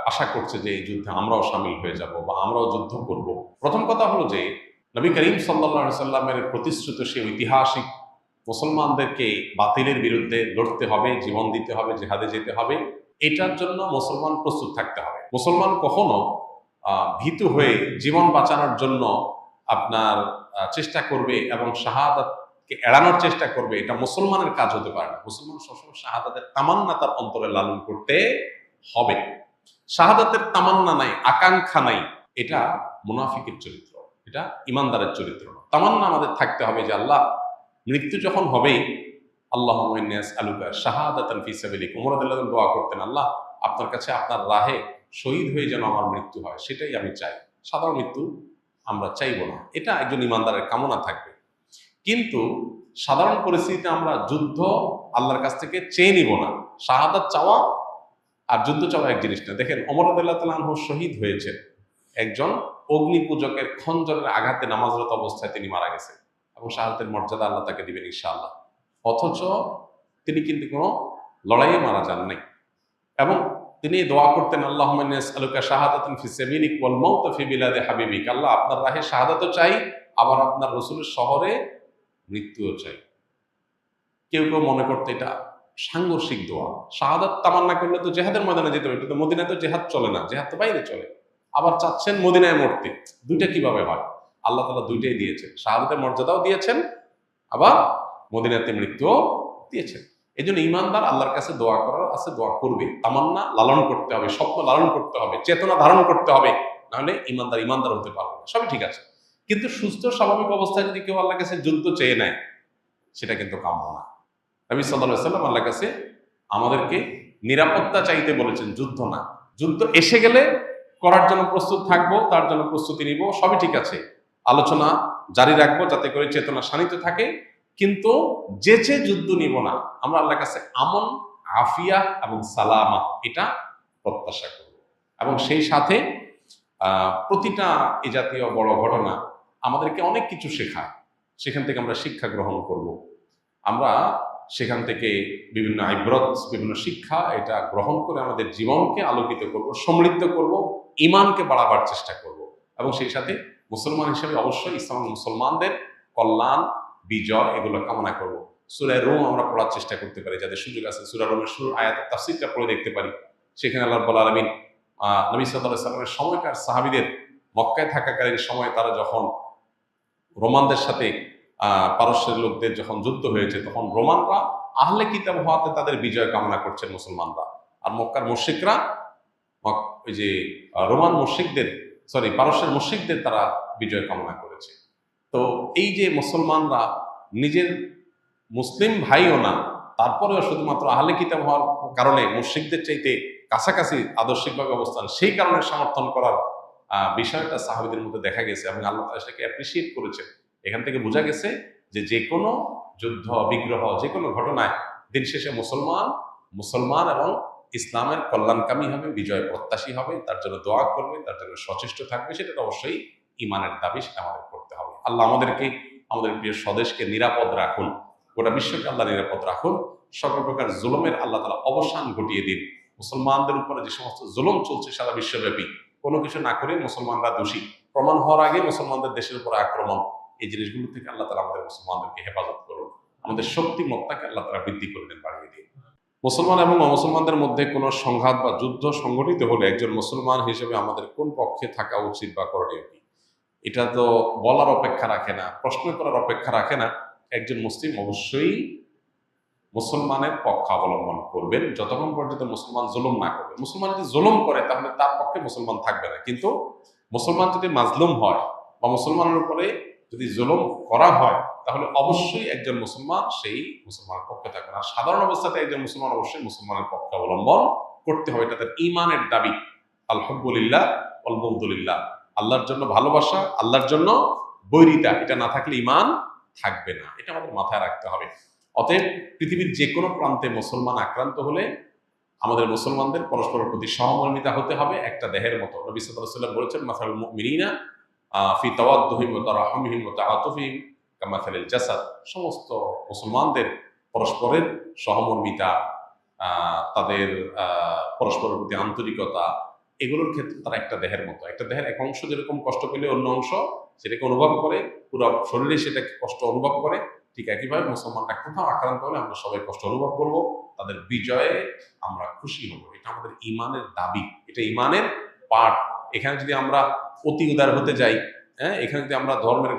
আশা করছে যে এই যুদ্ধে আমরাও সামিল হয়ে যাব বা আমরাও যুদ্ধ করব। প্রথম কথা হলো যে নবী করিম সাল্লাল্লাহু আলাইহি সাল্লামের প্রতিশ্রুত সেই ঐতিহাসিক মুসলমানদেরকে বাতিলের বিরুদ্ধে লড়তে হবে, জীবন দিতে হবে, জিহাদে যেতে হবে, এটার জন্য মুসলমান প্রস্তুত থাকতে হবে। মুসলমান কখনো ভীতু হয়ে জীবন বাঁচানোর জন্য আপনার চেষ্টা করবে এবং শাহাদাতকে এড়ানোর চেষ্টা করবে, এটা মুসলমানের কাজ হতে পারে না। মুসলমান সবসময় শাহাদাতের তামান্না তার অন্তরে লালন করতে হবে। শাহাদাতের তামান্না নাই, আকাঙ্ক্ষা নাই, এটা মুনাফিকের চরিত্র, এটা ইমানদারের চরিত্র না। তামান্না আমাদের থাকতে হবে যে আল্লাহ, মৃত্যু যখন হবেই, আল্লাহুম্মা ইন্নী আসআলুকা শাহাদাতান ফি সাবিলিক, ওমর রাদিয়াল্লাহু আনহু দোয়া করতেন, আল্লাহ আপনার কাছে আপনার রাহে শহীদ হয়ে যেন আমার মৃত্যু হয়, সেটাই আমি চাই। সাধারণ মৃত্যু আমরা চাইব না, এটা একজন ইমানদারের কামনা থাকবে। কিন্তু সাধারণ পরিস্থিতিতে আমরা যুদ্ধ আল্লাহর কাছ থেকে চেয়ে নিব না। শাহাদাত চাওয়া আর যুদ্ধ চাওয়া এক জিনিস না। দেখেন, ওমর রাদিয়াল্লাহু তাআলা আনহু শহীদ হয়েছেন একজন অগ্নি পূজকের খঞ্জরের আঘাতে নামাজরত অবস্থায় তিনি মারা গেছেন, এবং শাহাদাতের মর্যাদা আল্লাহ তাকে দিবেন ইনশাআল্লাহ। অথচ তিনি কিন্তু কোনো লড়াইয়ে মারা যান নাই, এবং তিনি দোয়া করতেন, আল্লাহুম্মা ইন্নী আসআলুকা শাহাদাতান ফি সাবিলিক ওয়াল মাউতা ফি বিলাদি হাবিবিক, আল্লাহ আপনার রাহে শাহাদাতও চাই, আবার আপনার রাসূলের শহরে মৃত্যুও চাই। কেউ কেউ মনে করতে এটা সাংঘর্ষিক দোয়া। শাহাদাত তামান্না করলে তো জিহাদের ময়দানে যেতে হবে, এটা তো মদিনায় তো জিহাদ চলে না, জিহাদ তো বাইরে চলে। আবার চাচ্ছেন মদিনায় মরতে, দুইটা কিভাবে হয়? আল্লাহ তাআলা দুইটাই দিয়েছেন, শাহাদাতের মর্যাদাও দিয়েছেন, আবার মদিনাতে মৃত্যুও দিয়েছেন। এই জন্য ইমানদার আল্লাহর কাছে দোয়া করার আছে, দোয়া করবে, তামান্না লালন করতে হবে, স্বপ্ন লালন করতে হবে, চেতনা ধারণ করতে হবে, নাহলে ইমানদার হতে পারবে না। সবই ঠিক আছে, কিন্তু সুস্থ স্বাভাবিক অবস্থায় যদি কেউ আল্লাহর কাছে যুদ্ধ চেয়ে নেয়, সেটা কিন্তু কাম্য না। নবী সাল্লাল্লাহু আলাইহি ওয়াসাল্লাম আল্লাহর কাছে আমাদেরকে নিরাপত্তা চাইতে বলেছেন, যুদ্ধ না। যুদ্ধ এসে গেলে করার জন্য প্রস্তুত থাকবো, তার জন্য প্রস্তুতি নিব, সবই ঠিক আছে, আলোচনা জারি রাখবো যাতে করে চেতনা শানিত থাকে, কিন্তু যে যুদ্ধ নিব না। আমরা আল্লাহর কাছে আমন, আফিয়া এবং সালামা এটা প্রত্যাশা করব, এবং সেই সাথে প্রতিটা এই জাতীয় বড় ঘটনা আমাদেরকে অনেক কিছু শেখায়, সেখান থেকে আমরা শিক্ষা গ্রহণ করব। আমরা সেখান থেকে বিভিন্ন আইব্রত, বিভিন্ন শিক্ষা এটা গ্রহণ করে আমাদের জীবনকে আলোকিত করব, সমৃদ্ধ করব, ইমানকে বাড়াবার চেষ্টা করব, এবং সেই সাথে মুসলমান হিসেবে অবশ্যই ইসলাম মুসলমানদের কল্যাণ, বিজয় এগুলো কামনা করব। সূরা রুম আমরা পড়ার চেষ্টা করতে পারি, যাদের সুযোগ আছে সূরা রুমের শুরুর আয়াতের তাফসীরটা পড়ে দেখতে পারি। সেখানে আল্লাহ রাব্বুল আলামিন নবী সাল্লাল্লাহু আলাইহি সাল্লামের সময়কার সাহাবীদের মক্কায় থাকাকালীন সময় তারা যখন রোমানদের সাথে পারস্যের লোকদের যখন যুদ্ধ হয়েছে, তখন রোমানরা আহলে কিতাব হওয়াতে তাদের বিজয় কামনা করছেন মুসলমানরা, আর মক্কার মুশরিকরা ওই যে রোমান মুশরিকদের, পারস্যের মুশরিকদের তারা বিজয় কামনা করেছে। তো এই যে মুসলমানরা নিজের মুসলিম ভাইও না, তারপরেও শুধুমাত্র আহলে কিতাব হওয়ার কারণে মুশরিকদের চাইতে কাছাকাছি আদর্শিকভাবে অবস্থান, সেই কারণে সমর্থন করার বিষয়টা সাহাবীদের মধ্যে দেখা গেছে, এবং আল্লাহ তাআলা সেটাকে অ্যাপ্রিসিয়েট করেছেন। এখান থেকে বোঝা গেছে যে কোনো যুদ্ধ বিগ্রহ, যে কোনো ঘটনায় দিন শেষে মুসলমান এবং ইসলামের কল্যাণকামী হবে, বিজয় প্রত্যাশী হবে, তার জন্য দোয়া করবে, তার জন্য সচেষ্ট থাকবে, সেটা তো অবশ্যই ইমানের দাবি, সেটা আমাদের করতে হবে। আল্লাহ আমাদেরকে, আমাদের প্রিয় স্বদেশকে নিরাপদ রাখুন, গোটা বিশ্বকে আল্লাহ নিরাপদ রাখুন, সকল প্রকার জুলুমের আল্লাহ তাআলা অবসান ঘটিয়ে দিন। মুসলমানদের উপরে যে সমস্ত জুলুম চলছে সারা বিশ্বব্যাপী, কোনো কিছু না করে মুসলমানরা দোষী প্রমাণ হওয়ার আগে মুসলমানদের দেশের উপর আক্রমণ, এই জিনিসগুলো থেকে আল্লাহ তাআলা আমাদের মুসলমানদেরকে হেফাজত করুন, আমাদের শক্তিমত্তাকে আল্লাহ তাআলা বৃদ্ধি করে দেন, বাড়িয়ে দিন। মুসলমান এবং অমুসলমানদের মধ্যে কোনো সংঘাত বা যুদ্ধ সংঘটিত হলে একজন মুসলমান হিসেবে আমাদের কোন পক্ষে থাকা উচিত বা করণীয় কি, এটা তো বলার অপেক্ষা রাখে না, প্রশ্ন করার অপেক্ষা রাখে না। একজন মুসলিম অবশ্যই মুসলমানের পক্ষ অবলম্বন করবেন যতক্ষণ পর্যন্ত মুসলমান জুলুম না করবে। মুসলমান যদি জুলুম করে তাহলে তার পক্ষে মুসলমান থাকবে না, কিন্তু মুসলমান যদি মাজলুম হয় বা মুসলমানের উপরে যদি জুলুম করা হয়, তাহলে অবশ্যই একজন মুসলমান সেই মুসলমানের পক্ষে থাকবে না। সাধারণ অবস্থাতে একজন মুসলমান অবশ্যই মুসলমানের পক্ষে অবলম্বন করতে হবে, এটা তার ঈমানের দাবি। আল হুব্বুলিল্লাহ ওয়াল বুগদুলিল্লাহ, আল্লাহর জন্য ভালোবাসা, আল্লাহর জন্য বৈরিতা, এটা না থাকলে ঈমান থাকবে না, এটা আমাদের মাথায় রাখতে হবে। অতএব পৃথিবীর যে কোনো প্রান্তে মুসলমান আক্রান্ত হলে আমাদের মুসলমানদের পরস্পরের প্রতি সহমর্মিতা হতে হবে, একটা দেহের মতো। নবী সাল্লাল্লাহু আলাইহি ওয়াসাল্লাম বলেছেন, মাসালুল মুমিনিনা ফি তাওয়াদ্দুহিম ওয়া তারাহুমিহিম ওয়া তাআতুফিহিম কামাসালিল জাসাদ, সমস্ত মুসলমানদের পরস্পরের সহমর্মিতা, তাদের পরস্পরের প্রতি আন্তরিকতা, এগুলোর ক্ষেত্রে তারা একটা দেহের মতো। একটা দেহের এক অংশ যেরকম কষ্ট পেলে অন্য অংশ সেটাকে অনুভব করে, পুরো শরীরে সেটাকে কষ্ট অনুভব করে, ঠিক একইভাবে মুসলমানরা কোথাও আক্রান্ত হলে আমরা সবাই কষ্ট অনুভব করব, তাদের বিজয়ে আমরা খুশি হব। এটা আমাদের ইমানের দাবি, এটা ইমানের পাঠ। এখানে যদি আমরা অতি উদার হতে যাই, হ্যাঁ, এখানে যদি আমরা ধর্মের